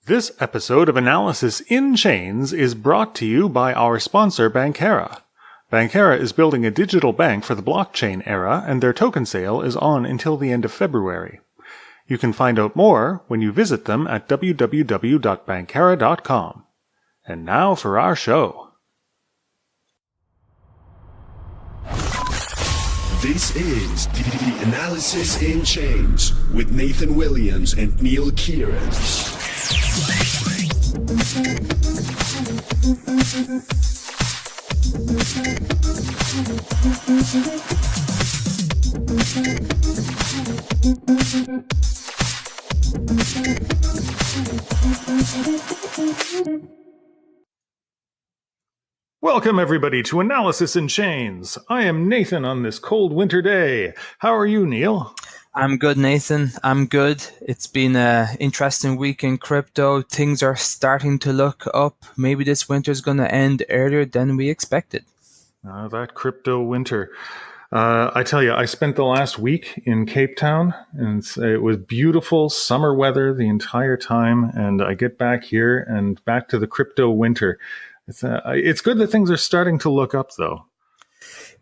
This episode of Analysis in Chains is brought to you by our sponsor, Bankera. Bankera is building a digital bank for the blockchain era, and their token sale is on until the end of February. You can find out more when you visit them at www.bankera.com. And now for our show. This is the Analysis in Chains with Nathan Williams and Neal Kieran. Welcome, everybody, to Analysis in Chains. I am Nathan on this cold winter day. How are you, Neal? I'm good, Nathan. I'm good. It's been an interesting week in crypto. Things are starting to look up. Maybe this winter's going to end earlier than we expected. That crypto winter. I tell you, I spent the last week in Cape Town, and it was beautiful summer weather the entire time. And I get back here and back to the crypto winter. It's good that things are starting to look up, though.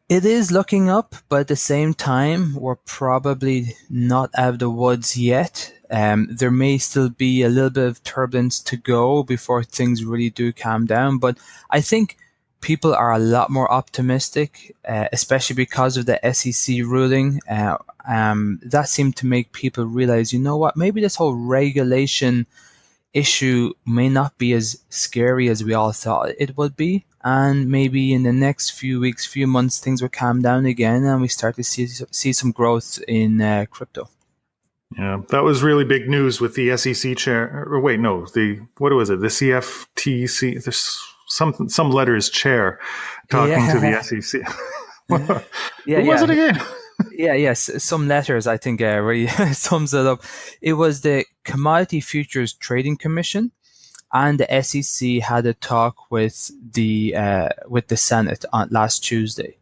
It is looking up, but at the same time, we're probably not out of the woods yet. There may still be a little bit of turbulence to go before things really do calm down. But I think people are a lot more optimistic, especially because of the SEC ruling. That seemed to make people realize, you know what, maybe this whole regulation issue may not be as scary as we all thought it would be, and maybe in the next few weeks, few months, things will calm down again and we start to see some growth in crypto. Yeah, that was really big news with the SEC chair. Or wait, no, the CFTC. There's some letters chair talking to the SEC. What was it again? Yes, some letters, I think, really sums it up. It was the Commodity Futures Trading Commission, and the SEC had a talk with the Senate on last Tuesday,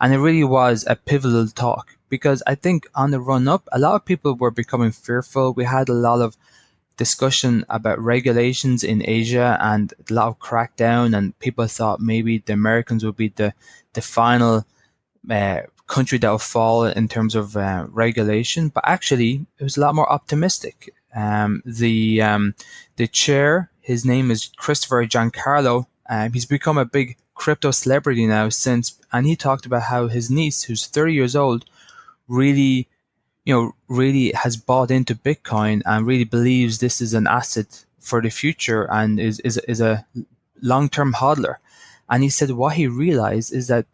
and it really was a pivotal talk because I think on the run up, a lot of people were becoming fearful. We had a lot of discussion about regulations in Asia and a lot of crackdown, and people thought maybe the Americans would be the final country that will fall in terms of regulation, but actually it was a lot more optimistic. The chair, his name is Christopher Giancarlo. He's become a big crypto celebrity now and he talked about how his niece, who's 30 years old, really has bought into Bitcoin and really believes this is an asset for the future and is a long-term hodler. And he said what he realized is that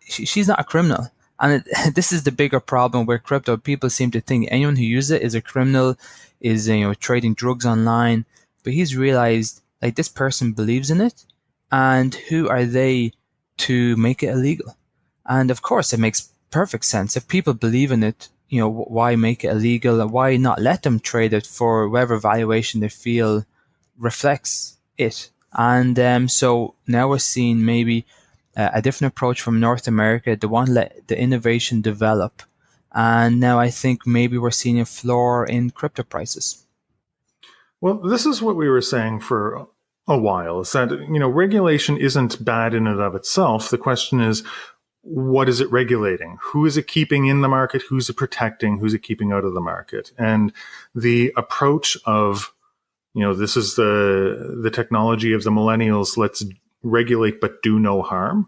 she's not a criminal. And this is the bigger problem with crypto. People seem to think anyone who uses it is a criminal, is trading drugs online. But he's realized this person believes in it, and who are they to make it illegal? And of course, it makes perfect sense. If people believe in it, why make it illegal? And why not let them trade it for whatever valuation they feel reflects it? And so now we're seeing maybe a different approach from North America. They want to let the innovation develop. And now I think maybe we're seeing a floor in crypto prices. Well, this is what we were saying for a while, is that, regulation isn't bad in and of itself. The question is, what is it regulating? Who is it keeping in the market? Who's it protecting? Who's it keeping out of the market? And the approach of, this is the technology of the millennials, let's regulate but do no harm.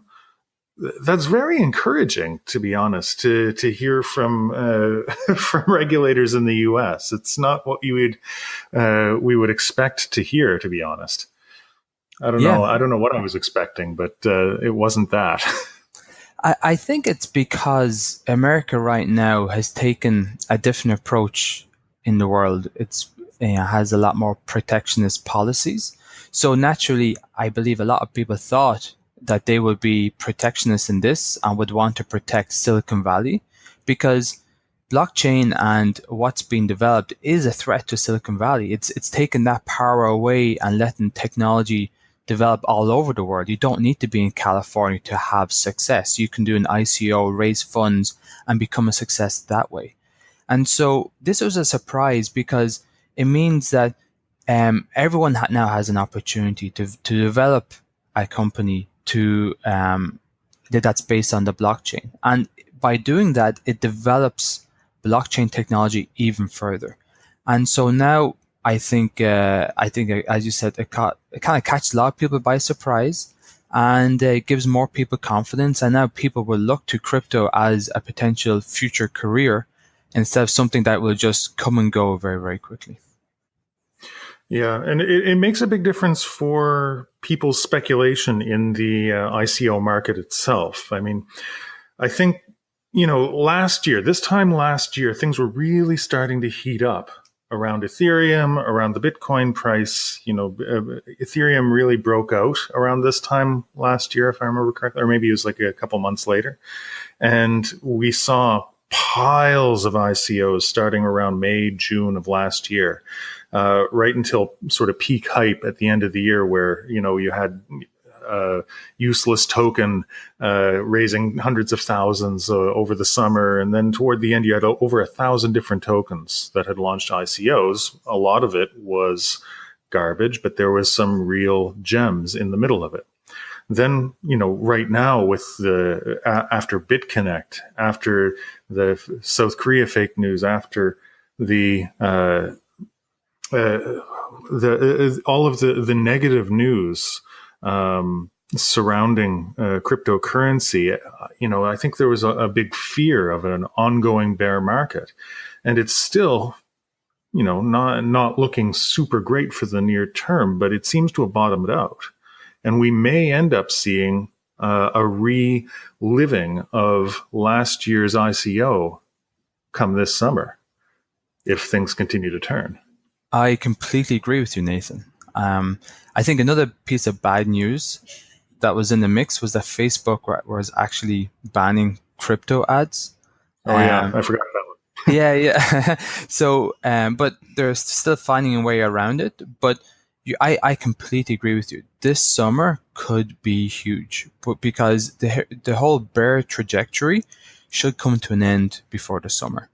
That's very encouraging, to be honest, to hear from regulators in the U.S. It's not what we would expect to hear, to be honest. I don't know. I don't know what I was expecting, but it wasn't that. I think it's because America right now has taken a different approach in the world. It's has a lot more protectionist policies. So naturally, I believe a lot of people thought that they would be protectionists in this and would want to protect Silicon Valley, because blockchain and what's being developed is a threat to Silicon Valley. It's taken that power away and letting technology develop all over the world. You don't need to be in California to have success. You can do an ICO, raise funds, and become a success that way. And so this was a surprise because it means that everyone now has an opportunity to develop a company that's based on the blockchain. And by doing that, it develops blockchain technology even further. And so now I think, as you said, it kind of catches a lot of people by surprise, and it gives more people confidence. And now people will look to crypto as a potential future career instead of something that will just come and go very, very quickly. Yeah, and it makes a big difference for people's speculation in the ICO market itself. I mean, I think, this time last year, things were really starting to heat up around Ethereum, around the Bitcoin price. Ethereum really broke out around this time last year, if I remember correctly, or maybe it was like a couple months later. And we saw piles of ICOs starting around May, June of last year, right until sort of peak hype at the end of the year, where, you had useless token raising hundreds of thousands over the summer. And then toward the end, you had over 1,000 different tokens that had launched ICOs. A lot of it was garbage, but there was some real gems in the middle of it. Then, right now with after BitConnect, after the South Korea fake news, after all of the negative news surrounding cryptocurrency, I think there was a big fear of an ongoing bear market, and it's still, not looking super great for the near term, but it seems to have bottomed out, and we may end up seeing a reliving of last year's ICO come this summer if things continue to turn. I completely agree with you, Nathan. I think another piece of bad news that was in the mix was that Facebook was actually banning crypto ads. Oh, yeah, I forgot that one. Yeah. So, but they're still finding a way around it. But I completely agree with you. This summer could be huge, but because the whole bear trajectory should come to an end before the summer,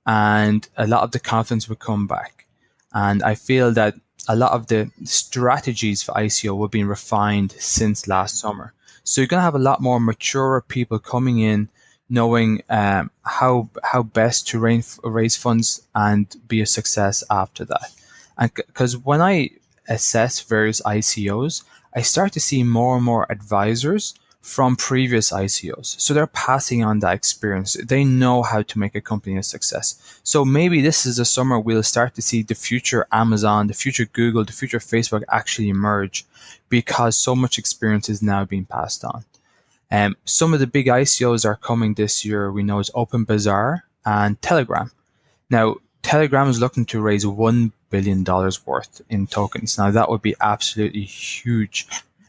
and a lot of the confidence will come back. And I feel that a lot of the strategies for ICO were being refined since last summer. So you're going to have a lot more mature people coming in, knowing how best to raise funds and be a success after that. And because when I assess various ICOs, I start to see more and more advisors from previous ICOs. So they're passing on that experience. They know how to make a company a success. So maybe this is a summer we'll start to see the future Amazon, the future Google, the future Facebook actually emerge, because so much experience is now being passed on. Some of the big ICOs are coming this year. We know is OpenBazaar and Telegram. Now, Telegram is looking to raise $1 billion worth in tokens. Now, that would be absolutely huge.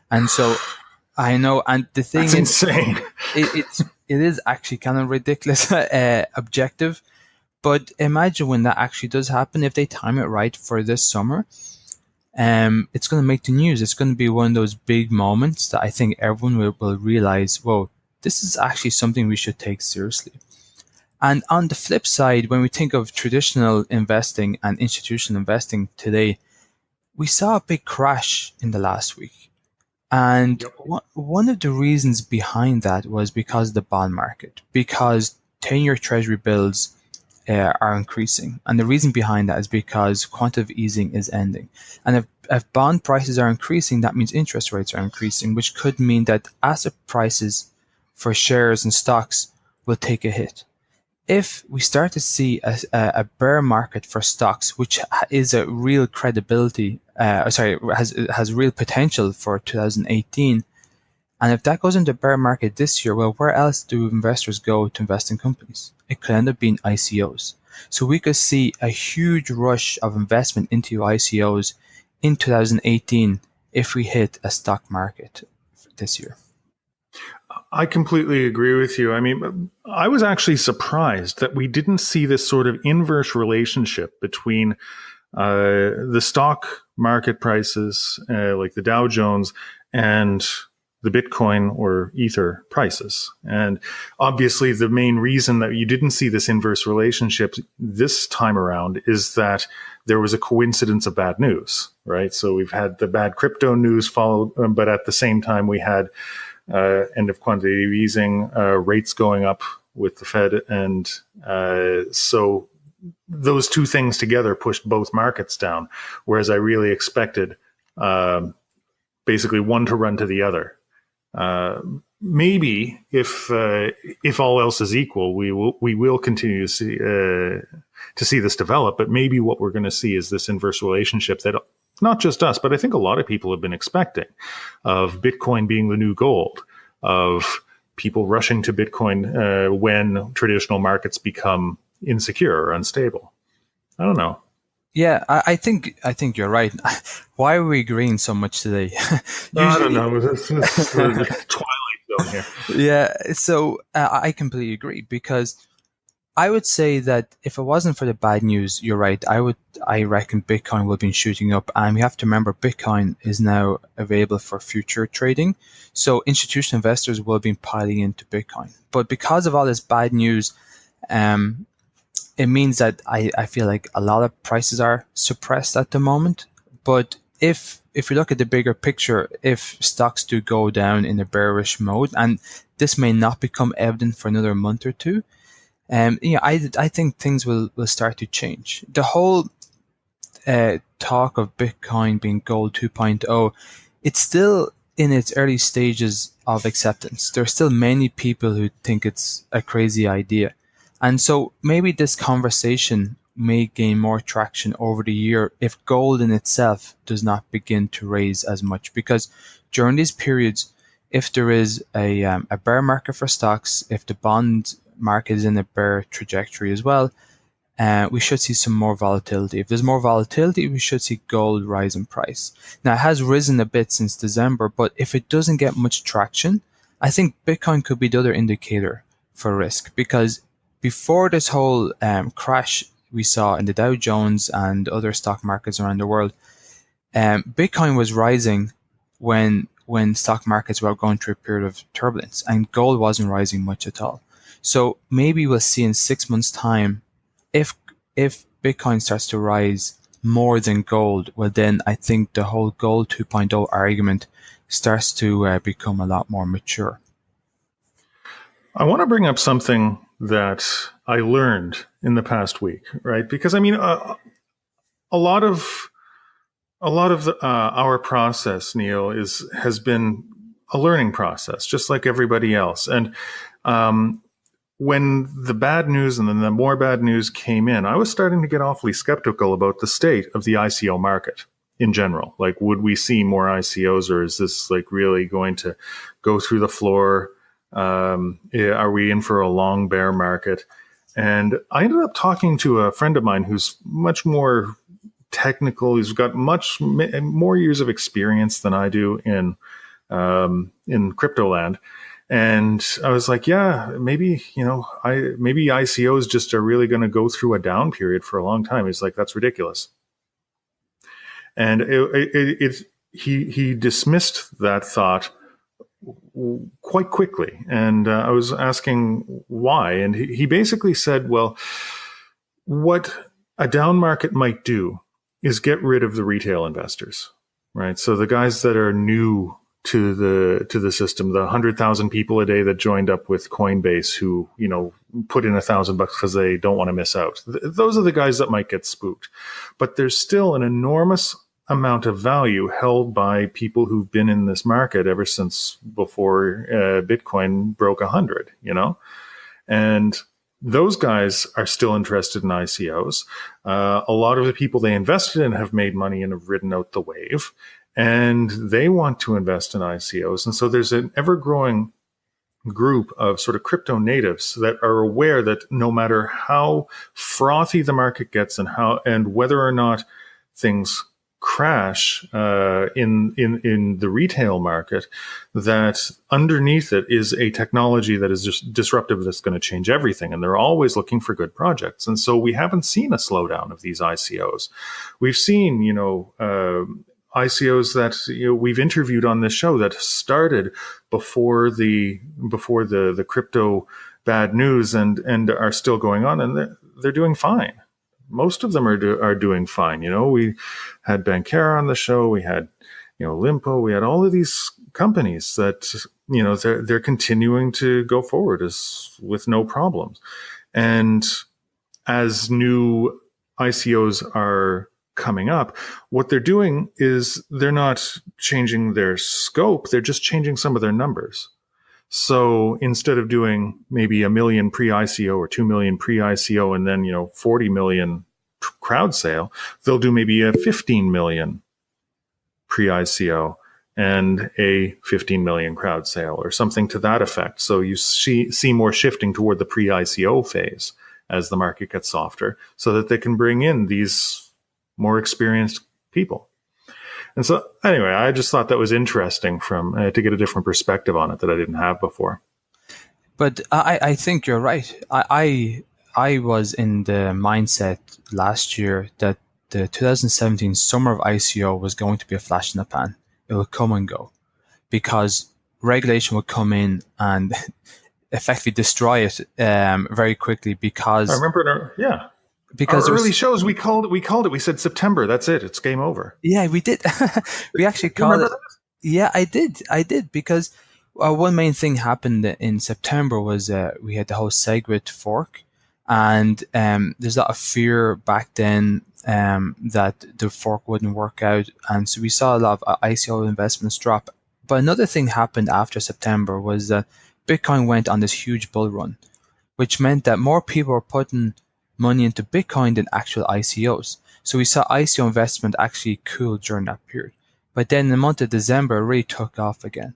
And so I know, and the thing is, insane. It is actually kind of ridiculous objective, but imagine when that actually does happen, if they time it right for this summer, it's going to make the news. It's going to be one of those big moments that I think everyone will realize, whoa, this is actually something we should take seriously. And on the flip side, when we think of traditional investing and institutional investing today, we saw a big crash in the last week. And one of the reasons behind that was because of the bond market, because 10-year treasury bills are increasing. And the reason behind that is because quantitative easing is ending. And if bond prices are increasing, that means interest rates are increasing, which could mean that asset prices for shares and stocks will take a hit. If we start to see a bear market for stocks, which is a real credibility, has real potential for 2018, and if that goes into bear market this year, well, where else do investors go to invest in companies? It could end up being ICOs. So we could see a huge rush of investment into ICOs in 2018 if we hit a stock market this year. I completely agree with you. I mean, I was actually surprised that we didn't see this sort of inverse relationship between the stock market prices, like the Dow Jones, and the Bitcoin or Ether prices. And obviously the main reason that you didn't see this inverse relationship this time around is that there was a coincidence of bad news, right? So we've had the bad crypto news followed, but at the same time we had end of quantitative easing, rates going up with the Fed. And so those two things together pushed both markets down, whereas I really expected basically one to run to the other. Maybe if all else is equal, we will continue to see this develop. But maybe what we're going to see is this inverse relationship that not just us, but I think a lot of people have been expecting, of Bitcoin being the new gold, of people rushing to Bitcoin when traditional markets become insecure or unstable. I don't know. Yeah, I think you're right. Why are we agreeing so much today? I don't know. This is the Twilight Zone here. Yeah, so I completely agree, because I would say that if it wasn't for the bad news, you're right. I reckon Bitcoin will be shooting up, and we have to remember Bitcoin is now available for future trading. So institutional investors will be piling into Bitcoin. But because of all this bad news, it means that I feel like a lot of prices are suppressed at the moment. But if we look at the bigger picture, if stocks do go down in a bearish mode, and this may not become evident for another month or two, I think things will start to change. The whole talk of Bitcoin being gold 2.0, it's still in its early stages of acceptance. There are still many people who think it's a crazy idea. And so maybe this conversation may gain more traction over the year if gold in itself does not begin to raise as much. Because during these periods, if there is a bear market for stocks, if the bond market is in a bear trajectory as well, we should see some more volatility. If there's more volatility, we should see gold rise in price. Now, it has risen a bit since December, but if it doesn't get much traction, I think Bitcoin could be the other indicator for risk, because before this whole crash we saw in the Dow Jones and other stock markets around the world, Bitcoin was rising when stock markets were going through a period of turbulence, and gold wasn't rising much at all. So maybe we'll see in 6 months' time, if Bitcoin starts to rise more than gold, well then I think the whole gold 2.0 argument starts to become a lot more mature. I want to bring up something that I learned in the past week, right? Because I mean, a lot of our process, Neal, has been a learning process, just like everybody else. And when the bad news and then the more bad news came in, I was starting to get awfully skeptical about the state of the ICO market in general. Like, would we see more ICOs, or is this like really going to go through the floor? Are we in for a long bear market? And I ended up talking to a friend of mine who's much more technical. He's got much more years of experience than I do in crypto land. And I was like, yeah, maybe ICOs just are really going to go through a down period for a long time. He's like, that's ridiculous. And he dismissed that thought quite quickly. And I was asking why. And he basically said, well, what a down market might do is get rid of the retail investors, right? So the guys that are new to the system, the 100,000 people a day that joined up with Coinbase who, put in $1,000 because they don't want to miss out. Those are the guys that might get spooked. But there's still an enormous amount of value held by people who've been in this market ever since before Bitcoin broke 100, and those guys are still interested in ICOs. A lot of the people they invested in have made money and have ridden out the wave, and they want to invest in ICOs. And so there's an ever-growing group of sort of crypto natives that are aware that no matter how frothy the market gets and whether or not things crash in the retail market, that underneath it is a technology that is just disruptive, that's going to change everything. And they're always looking for good projects. And so we haven't seen a slowdown of these ICOs. We've seen, ICOs that we've interviewed on this show that started before the crypto bad news and are still going on, and they're doing fine. Most of them are doing fine. We had Bankera on the show. We had Limpo. We had all of these companies that they're continuing to go forward with no problems. And as new ICOs are coming up, what they're doing is they're not changing their scope. They're just changing some of their numbers. So instead of doing maybe 1 million pre-ICO or 2 million pre-ICO and then 40 million crowd sale, they'll do maybe a 15 million pre-ICO and a 15 million crowd sale or something to that effect. So you see more shifting toward the pre-ICO phase as the market gets softer, so that they can bring in these more experienced people. And so anyway, I just thought that was interesting to get a different perspective on it that I didn't have before. But I think you're right. I was in the mindset last year that the 2017 summer of ICO was going to be a flash in the pan. It would come and go because regulation would come in and effectively destroy it very quickly. Because I remember, because our early shows we called it. We said September. That's it. It's game over. Yeah, we did. We actually called it. That? Yeah, I did because one main thing happened in September was we had the whole SegWit fork, and there's a lot of fear back then that the fork wouldn't work out, and so we saw a lot of ICO investments drop. But another thing happened after September was that Bitcoin went on this huge bull run, which meant that more people were putting money into Bitcoin than actual ICOs. So we saw ICO investment actually cool during that period. But then in the month of December, it really took off again.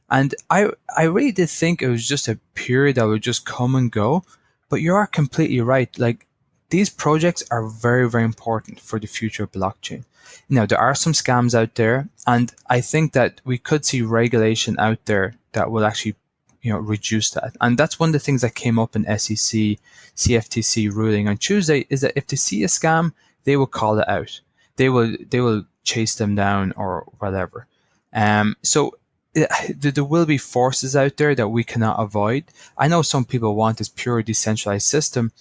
And I really did think it was just a period that would just come and go. But you are completely right. Like, these projects are very, very important for the future of blockchain. Now, there are some scams out there, and I think that we could see regulation out there that will actually reduce that. And that's one of the things that came up in SEC, CFTC ruling on Tuesday, is that if they see a scam, they will call it out. They will chase them down or whatever. So there will be forces out there that we cannot avoid. I know some people want this pure decentralized system,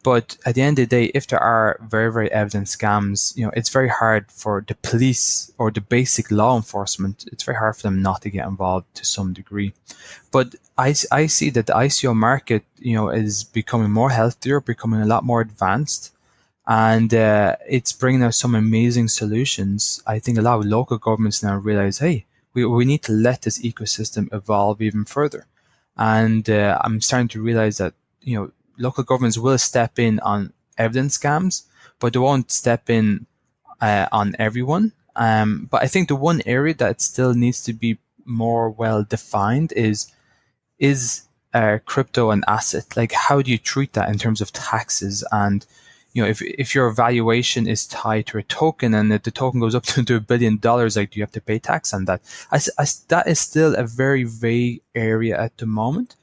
but at the end of the day, if there are very, very evident scams, it's very hard for the police or the basic law enforcement. It's very hard for them not to get involved to some degree. But I see that the ICO market, is becoming more healthier, becoming a lot more advanced, and it's bringing out some amazing solutions. I think a lot of local governments now realize, hey, we need to let this ecosystem evolve even further. And I'm starting to realize that, local governments will step in on evidence scams, but they won't step in on everyone. But I think the one area that still needs to be more well defined is crypto an asset? Like, how do you treat that in terms of taxes? And if your valuation is tied to a token and if the token goes up to $1 billion, like, do you have to pay tax on that? That is still a very vague area at the moment.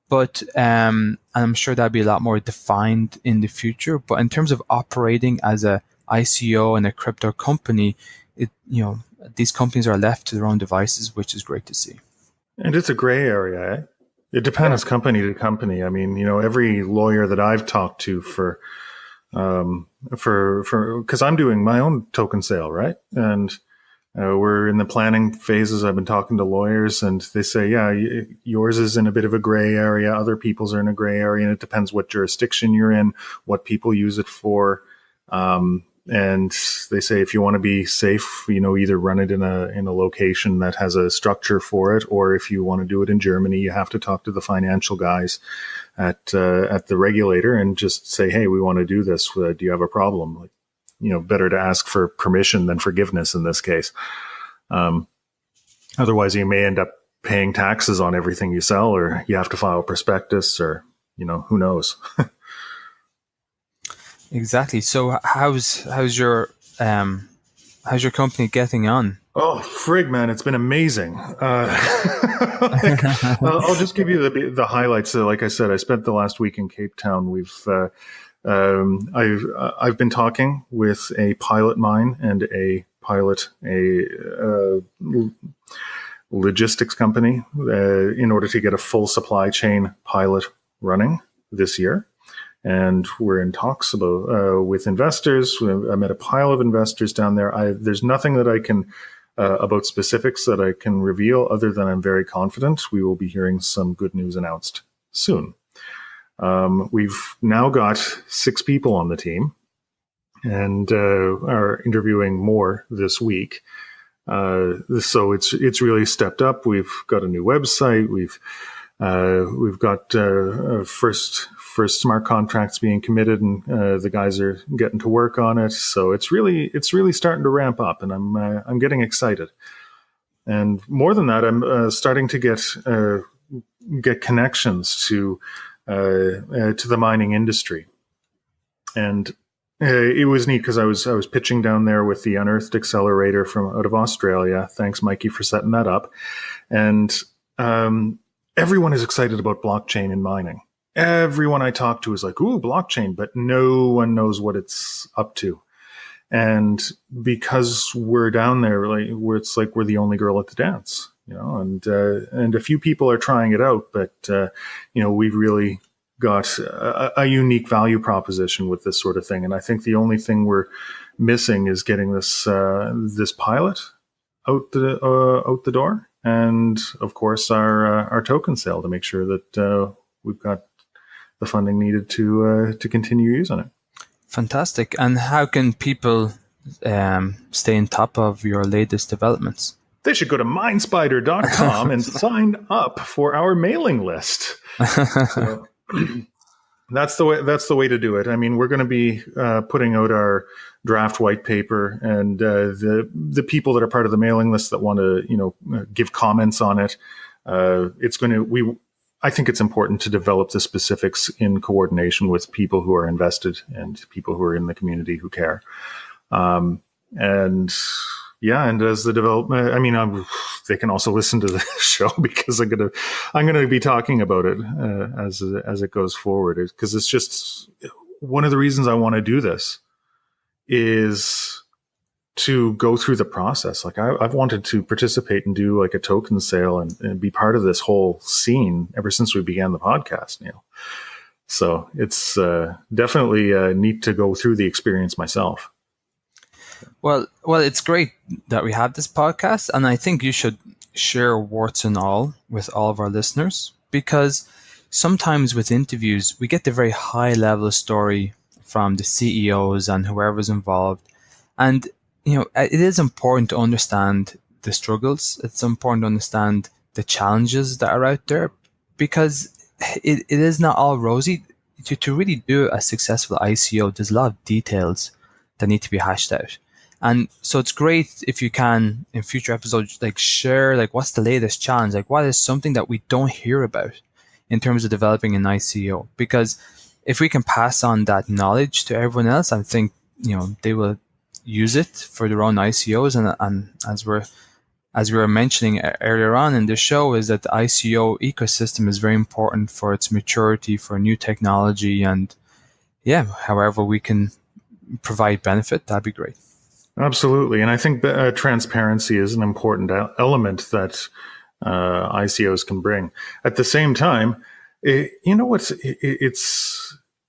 But I'm sure that'll be a lot more defined in the future. But in terms of operating as a ICO and a crypto company, these companies are left to their own devices, which is great to see. And it's a gray area. Eh? It depends company to company. I mean, every lawyer that I've talked to for because I'm doing my own token sale, right? And we're in the planning phases. I've been talking to lawyers, and they say, yeah, yours is in a bit of a gray area. Other people's are in a gray area, and it depends what jurisdiction you're in, what people use it for. And they say, if you want to be safe, either run it in a location that has a structure for it, or if you want to do it in Germany, you have to talk to the financial guys at the regulator and just say, hey, we want to do this. Do you have a problem? Better to ask for permission than forgiveness in this case. Otherwise, you may end up paying taxes on everything you sell, or you have to file a prospectus, or, who knows? Exactly. So how's your company getting on? Oh, frig, man, it's been amazing. I'll just give you the highlights. So, like I said, I spent the last week in Cape Town. I've been talking with a pilot mine and a pilot a logistics company in order to get a full supply chain pilot running this year. And we're in talks about with investors. I met a pile of investors down there. There's nothing that I can about specifics that I can reveal other than I'm very confident we will be hearing some good news announced soon. We've now got 6 people on the team and are interviewing more this week. So it's really stepped up. We've got a new website. We've got first smart contracts being committed, and the guys are getting to work on it. So it's really starting to ramp up, and I'm getting excited. And more than that, I'm starting to get connections to the mining industry. And it was neat because I was pitching down there with the Unearthed Accelerator from out of Australia. Thanks, Mikey, for setting that up. And everyone is excited about blockchain in mining. Everyone I talk to is like, ooh, blockchain, but no one knows what it's up to. And because we're down there, it's like we're the only girl at the dance, and a few people are trying it out, but we've really got a unique value proposition with this sort of thing. And I think the only thing we're missing is getting this pilot out the door, and of course our token sale to make sure that we've got the funding needed to continue using it. Fantastic. And how can people stay on top of your latest developments? They should go to mindspider.com and sign up for our mailing list. So, that's the way to do it. I mean, we're going to be putting out our draft white paper, and the people that are part of the mailing list that want to give comments on it. I think it's important to develop the specifics in coordination with people who are invested and people who are in the community who care. And as the development, they can also listen to the show because I'm gonna be talking about it as it goes forward. Because it's just one of the reasons I want to do this is to go through the process. Like I've wanted to participate and do like a token sale and be part of this whole scene ever since we began the podcast, Neil. So it's definitely neat to go through the experience myself. Well, it's great that we have this podcast, and I think you should share warts and all with all of our listeners, because sometimes with interviews, we get the very high level story from the CEOs and whoever's involved. And it is important to understand the struggles. It's important to understand the challenges that are out there, because it is not all rosy. To really do a successful ICO, there's a lot of details that need to be hashed out. And so it's great if you can, in future episodes, share, what's the latest challenge? What is something that we don't hear about in terms of developing an ICO? Because if we can pass on that knowledge to everyone else, I think, they will use it for their own ICOs. And as we were mentioning earlier on in the show, is that the ICO ecosystem is very important for its maturity, for new technology, and however we can provide benefit, that'd be great. Absolutely. And I think transparency is an important element that ICOs can bring. At the same time, it's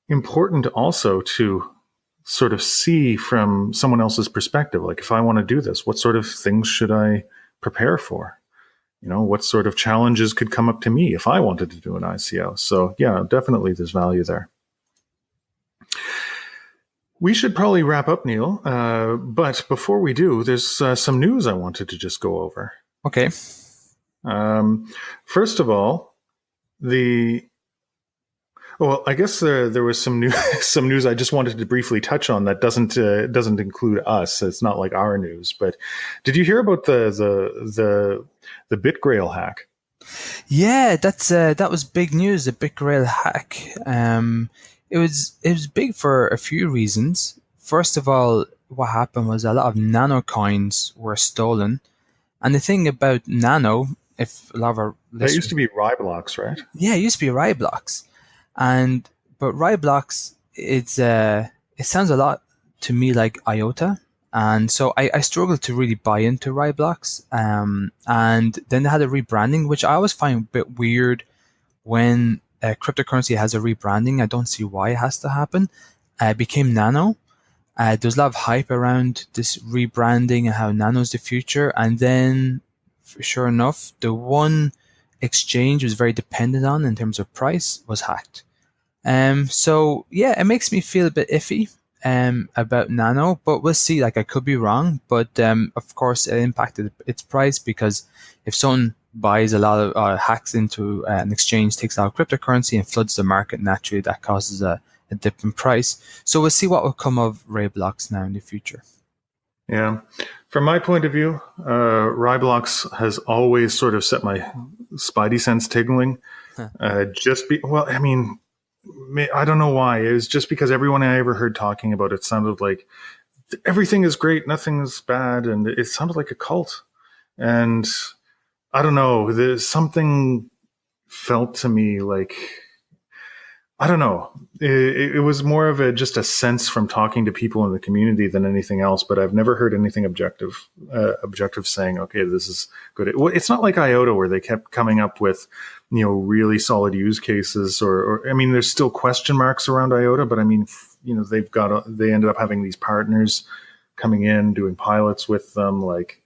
important also to sort of see from someone else's perspective. Like, if I want to do this, what sort of things should I prepare for? What sort of challenges could come up to me if I wanted to do an ICO? So yeah, definitely there's value there. We should probably wrap up, Neil. But before we do, there's some news I wanted to just go over. Okay. First of all, I guess there was some news I just wanted to briefly touch on that doesn't include us. It's not like our news. But did you hear about the BitGrail hack? Yeah, that was big news. The BitGrail hack. It was big for a few reasons. First of all, what happened was a lot of nano coins were stolen. And the thing about nano, if a lot of our listeners... That used to be Ryblocks, right? Yeah, it used to be Ryblocks. But Ryblocks, it sounds a lot to me like IOTA. And so I struggled to really buy into Roblox. And then they had a rebranding, which I always find a bit weird when cryptocurrency has a rebranding. I don't see why it has to happen. It became Nano. There's a lot of hype around this rebranding and how Nano's the future. And then, sure enough, the one exchange was very dependent on in terms of price was hacked. So yeah, it makes me feel a bit iffy about Nano, but we'll see. Like, I could be wrong, but of course it impacted its price, because if someone buys a lot of hacks into an exchange, takes out cryptocurrency and floods the market, naturally that causes a dip in price. So we'll see what will come of Roblox now in the future. Yeah. From my point of view, Roblox has always sort of set my spidey sense tingling. I don't know why. It was just because everyone I ever heard talking about it sounded like everything is great, nothing is bad, and it sounded like a cult. And I don't know, there's something felt to me like, I don't know. It was more of just a sense from talking to people in the community than anything else. But I've never heard anything objective saying, okay, this is good. It's not like IOTA where they kept coming up with, really solid use cases. Or I mean, there's still question marks around IOTA, but I mean, they ended up having these partners coming in, doing pilots with them. Like,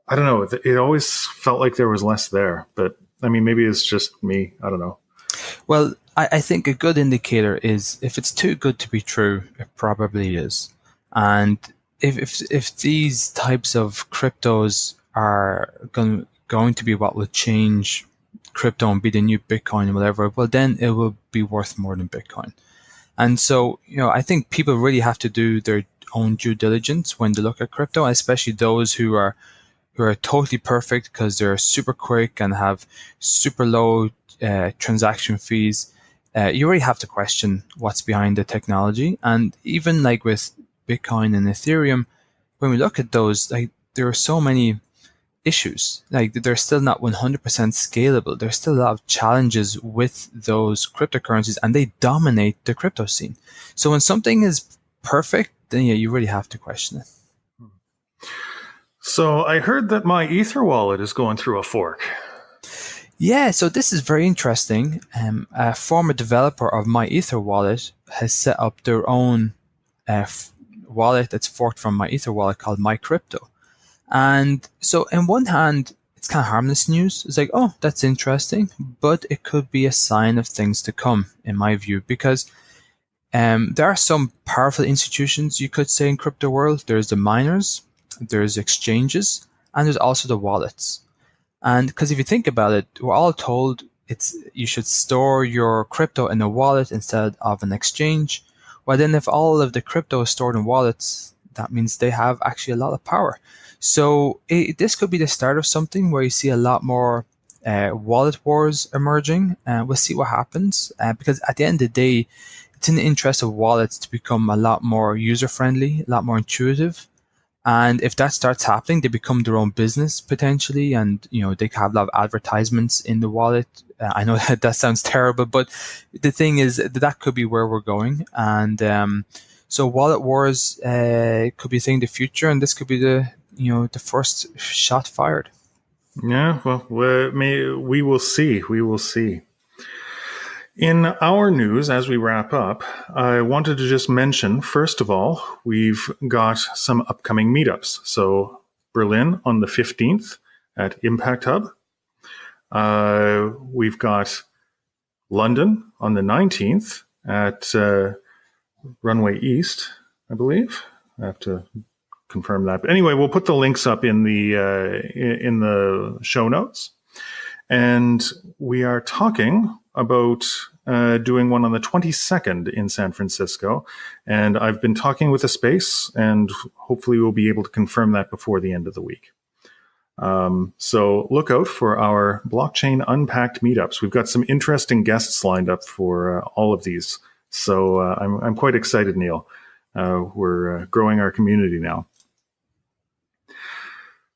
I don't know. It always felt like there was less there. But I mean, maybe it's just me. I don't know. Well, I think a good indicator is if it's too good to be true, it probably is. And if these types of cryptos are going to be what will change crypto and be the new Bitcoin and whatever, well, then it will be worth more than Bitcoin. And so, I think people really have to do their own due diligence when they look at crypto, especially those who are totally perfect because they're super quick and have super low transaction fees. You really have to question what's behind the technology. And even like with Bitcoin and Ethereum, when we look at those, like, there are so many issues. Like, they're still not 100% scalable. There's still a lot of challenges with those cryptocurrencies, and they dominate the crypto scene. So when something is perfect, then you really have to question it. So I heard that my Ether wallet is going through a fork. Yeah, so this is very interesting. A former developer of My Ether wallet has set up their own wallet that's forked from My Ether wallet called My Crypto. And so in one hand, it's kind of harmless news. It's like, oh, that's interesting, but it could be a sign of things to come, in my view, because there are some powerful institutions, you could say, in crypto world. There's the miners, there's exchanges, and there's also the wallets. And because if you think about it, we're all told you should store your crypto in a wallet instead of an exchange. Well, then if all of the crypto is stored in wallets, that means they have actually a lot of power. So this could be the start of something where you see a lot more wallet wars emerging. We'll see what happens, because at the end of the day, it's in the interest of wallets to become a lot more user-friendly, a lot more intuitive. And if that starts happening, they become their own business potentially, and they have a lot of advertisements in the wallet. I know that sounds terrible, but the thing is that could be where we're going. And so wallet wars could be a thing in the future, and this could be the first shot fired. Yeah, well, we will see. We will see. In our news, as we wrap up, I wanted to just mention, first of all, we've got some upcoming meetups. So Berlin on the 15th at Impact Hub. We've got London on the 19th at Runway East, I believe. I have to confirm that. But anyway, we'll put the links up in the show notes. And we are talking about doing one on the 22nd in San Francisco. And I've been talking with a space, and hopefully we'll be able to confirm that before the end of the week. So look out for our Blockchain Unpacked meetups. We've got some interesting guests lined up for all of these. So I'm quite excited, Neal. We're growing our community now.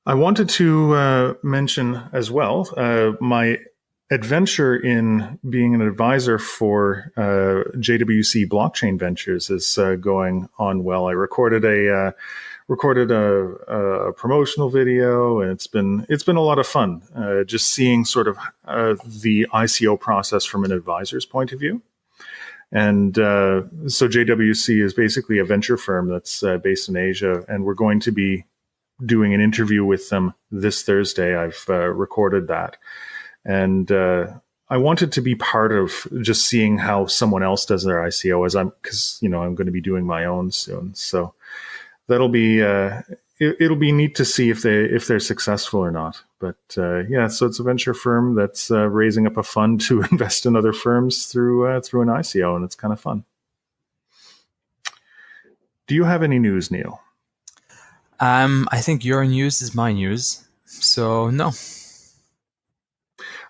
I wanted to mention as well my adventure in being an advisor for JWC Blockchain Ventures is going on well. I recorded a recorded a promotional video, and it's been a lot of fun, just seeing sort of the ICO process from an advisor's point of view. And so JWC is basically a venture firm that's based in Asia, and we're going to be doing an interview with them this Thursday. I've recorded that, and I wanted to be part of just seeing how someone else does their ICO, because I'm going to be doing my own soon. So that'll be it'll be neat to see if they're successful or not. But so it's a venture firm that's raising up a fund to invest in other firms through an ICO, and it's kind of fun. Do you have any news, Neal? I think your news is my news, so no.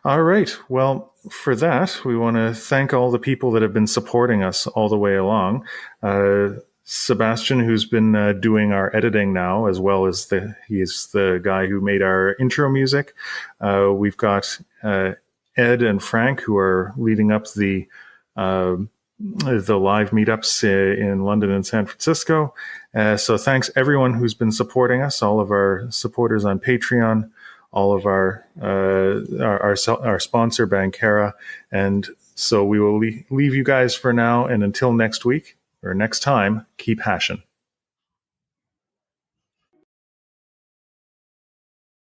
All right. Well, for that, we want to thank all the people that have been supporting us all the way along. Sebastian, who's been doing our editing now, as well as he's the guy who made our intro music. We've got Ed and Frank, who are leading up the live meetups in London and San Francisco. So thanks everyone who's been supporting us, all of our supporters on Patreon, all of our sponsor, Bankera. And so we will leave you guys for now. And until next week or next time, keep hashing.